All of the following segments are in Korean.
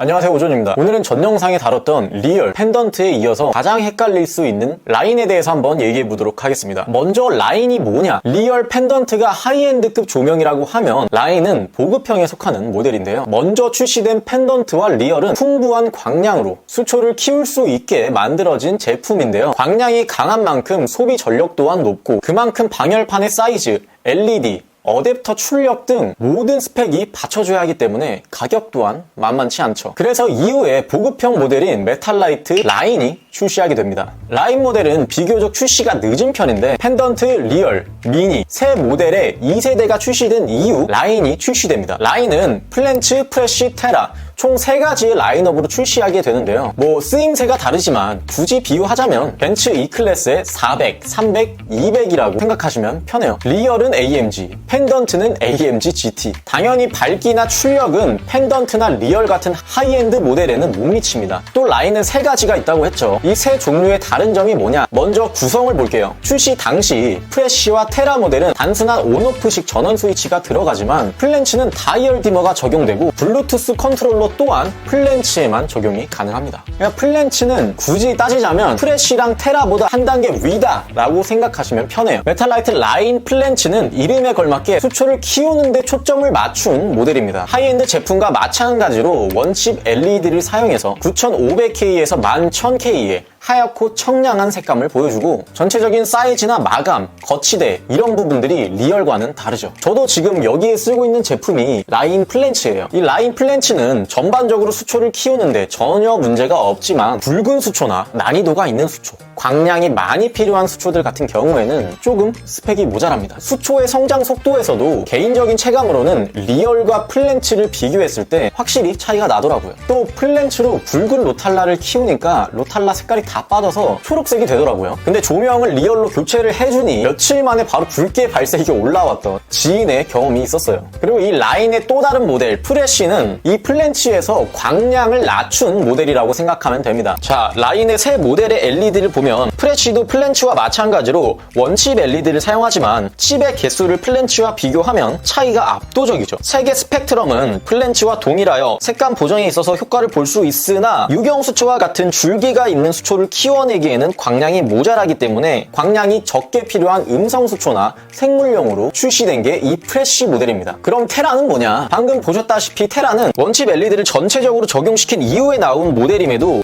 안녕하세요, 오존입니다. 오늘은 전 영상에 다뤘던 리얼, 펜던트에 이어서 가장 헷갈릴 수 있는 라인에 대해서 한번 얘기해 보도록 하겠습니다. 먼저 라인이 뭐냐? 리얼 펜던트가 하이엔드급 조명이라고 하면 라인은 보급형에 속하는 모델인데요. 먼저 출시된 펜던트와 리얼은 풍부한 광량으로 수초를 키울 수 있게 만들어진 제품인데요. 광량이 강한 만큼 소비 전력 또한 높고 그만큼 방열판의 사이즈, LED, 어댑터 출력 등 모든 스펙이 받쳐줘야 하기 때문에 가격 또한 만만치 않죠. 그래서 이후에 보급형 모델인 메탈라이트 라인이 출시하게 됩니다. 라인 모델은 비교적 출시가 늦은 편인데 펜던트, 리얼, 미니 세 모델의 2세대가 출시된 이후 라인이 출시됩니다. 라인은 플랜츠, 프레쉬, 테라 총 3가지의 라인업으로 출시하게 되는데요. 쓰임새가 다르지만 굳이 비유하자면 벤츠 E클래스의 400, 300, 200이라고 생각하시면 편해요. 리얼은 AMG, 펜던트는 AMG GT. 당연히 밝기나 출력은 펜던트나 리얼 같은 하이엔드 모델에는 못 미칩니다. 또 라인은 3가지가 있다고 했죠. 이 세 종류의 다른 점이 뭐냐? 먼저 구성을 볼게요. 출시 당시 프레쉬와 테라 모델은 단순한 온오프식 전원 스위치가 들어가지만 플랜츠는 다이얼 디머가 적용되고 블루투스 컨트롤러 또한 플랜츠에만 적용이 가능합니다. 그러니까 플랜츠는 굳이 따지자면 프레쉬랑 테라보다 한 단계 위다 라고 생각하시면 편해요. 메탈라이트 라인 플랜츠는 이름에 걸맞게 수초를 키우는데 초점을 맞춘 모델입니다. 하이엔드 제품과 마찬가지로 원칩 LED를 사용해서 9500K에서 11000K의 하얗고 청량한 색감을 보여주고 전체적인 사이즈나 마감, 거치대 이런 부분들이 리얼과는 다르죠. 저도 지금 여기에 쓰고 있는 제품이 라인 플랜츠예요. 이 라인 플랜츠는 전반적으로 수초를 키우는데 전혀 문제가 없지만 굵은 수초나 난이도가 있는 수초, 광량이 많이 필요한 수초들 같은 경우에는 조금 스펙이 모자랍니다. 수초의 성장 속도에서도 개인적인 체감으로는 리얼과 플랜츠를 비교했을 때 확실히 차이가 나더라고요. 또 플랜츠로 굵은 로탈라를 키우니까 로탈라 색깔이 다 빠져서 초록색이 되더라고요. 근데 조명을 리얼로 교체를 해주니 며칠 만에 바로 붉게 발색이 올라왔던 지인의 경험이 있었어요. 그리고 이 라인의 또 다른 모델 프레쉬는 이 플랜츠에서 광량을 낮춘 모델이라고 생각하면 됩니다. 자, 라인의 새 모델의 LED를 보면 프레쉬도 플랜츠와 마찬가지로 원칩 LED를 사용하지만 칩의 개수를 플랜츠와 비교하면 차이가 압도적이죠. 색의 스펙트럼은 플랜츠와 동일하여 색감 보정에 있어서 효과를 볼 수 있으나 유경 수초와 같은 줄기가 있는 수초를 키워내기에는 광량이 모자라기 때문에 광량이 적게 필요한 음성 수초나 생물용으로 출시된 게 이 프레쉬 모델입니다. 그럼 테라는 뭐냐? 방금 보셨다시피 테라는 원칩 LED를 전체적으로 적용시킨 이후에 나온 모델임에도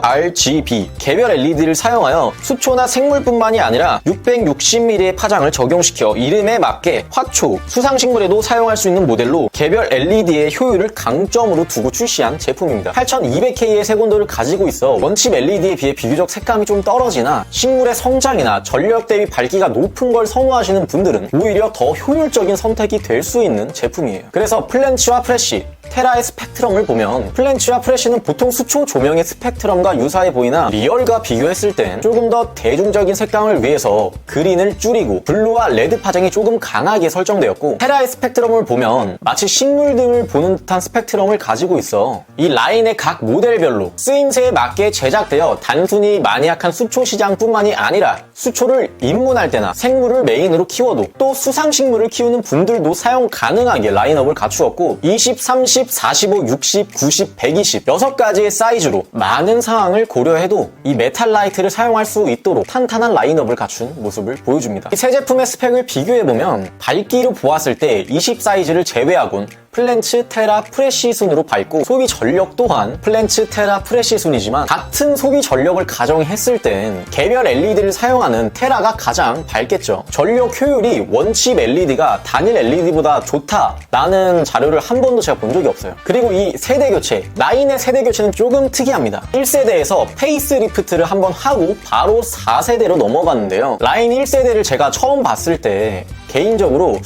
WRGB 개별 LED를 사용하여 수초나 생물뿐만이 아니라 660mm의 파장을 적용시켜 이름에 맞게 화초, 수상식물에도 사용할 수 있는 모델로 개별 LED의 효율을 강점으로 두고 출시한 제품입니다. 8200K의 색온도를 가지고 있어 원칩 LED에 비해 비교적 색감이 좀 떨어지나 식물의 성장이나 전력 대비 밝기가 높은 걸 선호하시는 분들은 오히려 더 효율적인 선택이 될 수 있는 제품이에요. 그래서 플랜츠와 프레쉬, 테라의 스펙트럼을 보면 플랜츠와 프레쉬는 보통 수초 조명의 스펙트럼과 유사해 보이나 리얼과 비교했을 땐 조금 더 대중적인 색감을 위해서 그린을 줄이고 블루와 레드 파장이 조금 강하게 설정되었고 테라의 스펙트럼을 보면 마치 식물 등을 보는 듯한 스펙트럼을 가지고 있어 이 라인의 각 모델별로 쓰임새에 맞게 제작되어 단순히 마니악한 수초 시장뿐만이 아니라 수초를 입문할 때나 생물을 메인으로 키워도 또 수상식물을 키우는 분들도 사용 가능하게 라인업을 갖추었고 20, 30, 45, 60, 90, 120 6가지의 사이즈로 많은 상황을 고려해도 이 메탈라이트를 사용할 수 있도록 탄탄한 라인업을 갖춘 모습을 보여줍니다. 이 세 제품의 스펙을 비교해보면 밝기로 보았을 때 20 사이즈를 제외하곤 플랜츠, 테라, 프레쉬 순으로 밝고 소비 전력 또한 플랜츠, 테라, 프레쉬 순이지만 같은 소비 전력을 가정했을 땐 개별 LED를 사용하는 테라가 가장 밝겠죠. 전력 효율이 원칩 LED가 단일 LED보다 좋다라는 자료를 한 번도 제가 본 적이 없어요. 그리고 이 세대 교체, 라인의 세대 교체는 조금 특이합니다. 1세대에서 페이스리프트를 한번 하고 바로 4세대로 넘어갔는데요. 라인 1세대를 제가 처음 봤을 때 개인적으로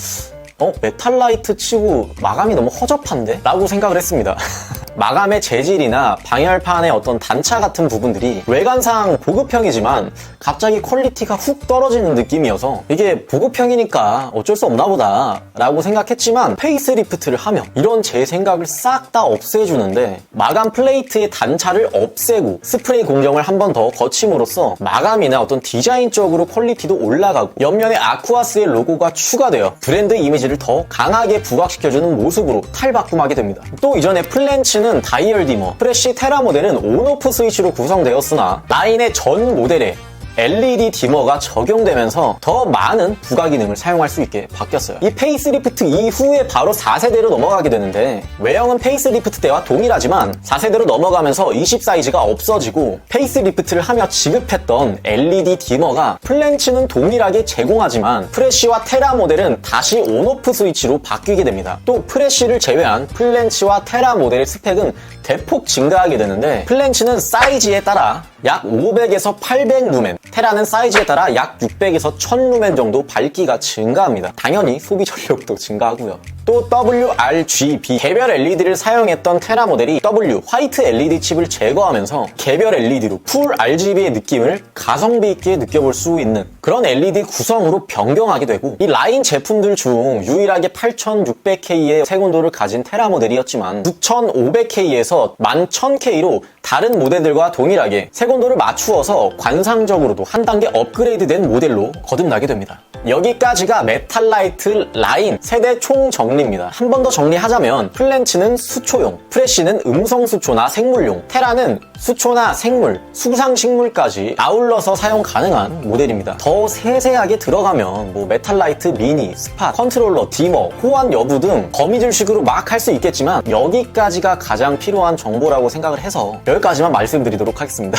메탈라이트 치고 마감이 너무 허접한데? 라고 생각을 했습니다. 마감의 재질이나 방열판의 어떤 단차 같은 부분들이 외관상 보급형이지만 갑자기 퀄리티가 훅 떨어지는 느낌이어서 이게 보급형이니까 어쩔 수 없나 보다 라고 생각했지만 페이스리프트를 하면 이런 제 생각을 싹 다 없애주는데 마감 플레이트의 단차를 없애고 스프레이 공정을 한 번 더 거침으로써 마감이나 어떤 디자인적으로 퀄리티도 올라가고 옆면에 아쿠아스의 로고가 추가되어 브랜드 이미지를 더 강하게 부각시켜주는 모습으로 탈바꿈하게 됩니다. 또 이전에 플랜츠는 모델은 다이얼 디머, 프레쉬 테라 모델은 온오프 스위치로 구성되었으나 라인의 전 모델에 LED 디머가 적용되면서 더 많은 부가 기능을 사용할 수 있게 바뀌었어요. 이 페이스리프트 이후에 바로 4세대로 넘어가게 되는데 외형은 페이스리프트 때와 동일하지만 4세대로 넘어가면서 20 사이즈가 없어지고 페이스리프트를 하며 지급했던 LED 디머가 플랜치는 동일하게 제공하지만 프레쉬와 테라 모델은 다시 온오프 스위치로 바뀌게 됩니다. 또 프레쉬를 제외한 플랜치와 테라 모델의 스펙은 대폭 증가하게 되는데 플랜치는 사이즈에 따라 약 500에서 800 루멘, 테라는 사이즈에 따라 약 600에서 1000 루멘 정도 밝기가 증가합니다. 당연히 소비 전력도 증가하고요. 또 WRGB 개별 LED를 사용했던 테라 모델이 W 화이트 LED 칩을 제거하면서 개별 LED로 풀 RGB의 느낌을 가성비 있게 느껴볼 수 있는 그런 LED 구성으로 변경하게 되고 이 라인 제품들 중 유일하게 8600K의 색온도를 가진 테라 모델이었지만 9500K에서 11000K로 다른 모델들과 동일하게 색온도를 맞추어서 관상적으로도 한 단계 업그레이드된 모델로 거듭나게 됩니다. 여기까지가 메탈라이트 라인 세대 총 정리입니다. 한 번 더 정리하자면 플랜치는 수초용, 프레쉬는 음성 수초나 생물용, 테라는 수초나 생물, 수상식물까지 아울러서 사용 가능한 모델입니다. 더 세세하게 들어가면 메탈라이트, 미니, 스팟, 컨트롤러, 디머, 호환 여부 등 거미줄식으로 막 할 수 있겠지만 여기까지가 가장 필요한 정보라고 생각을 해서 여기까지만 말씀드리도록 하겠습니다.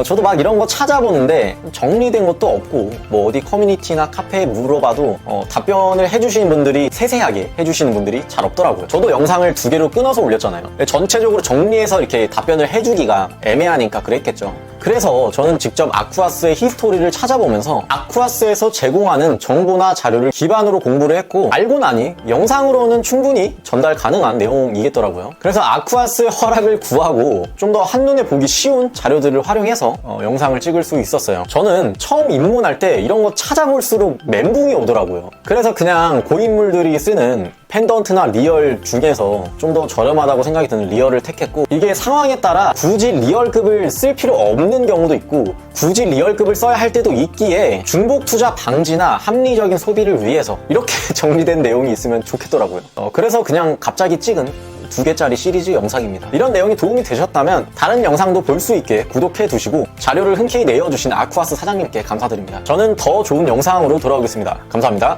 저도 막 이런 거 찾아보는데 정리된 것도 없고 어디 커뮤니티나 카페에 물어봐도 답변을 해주시는 분들이 세세하게 해주시는 분들이 잘 없더라고요. 저도 영상을 2개로 끊어서 올렸잖아요. 전체적으로 정리해서 이렇게 답변을 해주기가 애매하니까 그랬겠죠. 그래서 저는 직접 아쿠아스의 히스토리를 찾아보면서 아쿠아스에서 제공하는 정보나 자료를 기반으로 공부를 했고 알고 나니 영상으로는 충분히 전달 가능한 내용이겠더라고요. 그래서 아쿠아스의 허락을 구하고 좀 더 한눈에 보기 쉬운 자료들을 활용해서 영상을 찍을 수 있었어요. 저는 처음 입문할 때 이런 거 찾아볼수록 멘붕이 오더라고요. 그래서 그냥 고인물들이 쓰는 펜던트나 리얼 중에서 좀 더 저렴하다고 생각이 드는 리얼을 택했고 이게 상황에 따라 굳이 리얼급을 쓸 필요 없는 경우도 있고 굳이 리얼급을 써야 할 때도 있기에 중복 투자 방지나 합리적인 소비를 위해서 이렇게 정리된 내용이 있으면 좋겠더라고요. 그래서 그냥 갑자기 찍은 2개짜리 시리즈 영상입니다. 이런 내용이 도움이 되셨다면 다른 영상도 볼 수 있게 구독해 두시고 자료를 흔쾌히 내어주신 아쿠아스 사장님께 감사드립니다. 저는 더 좋은 영상으로 돌아오겠습니다. 감사합니다.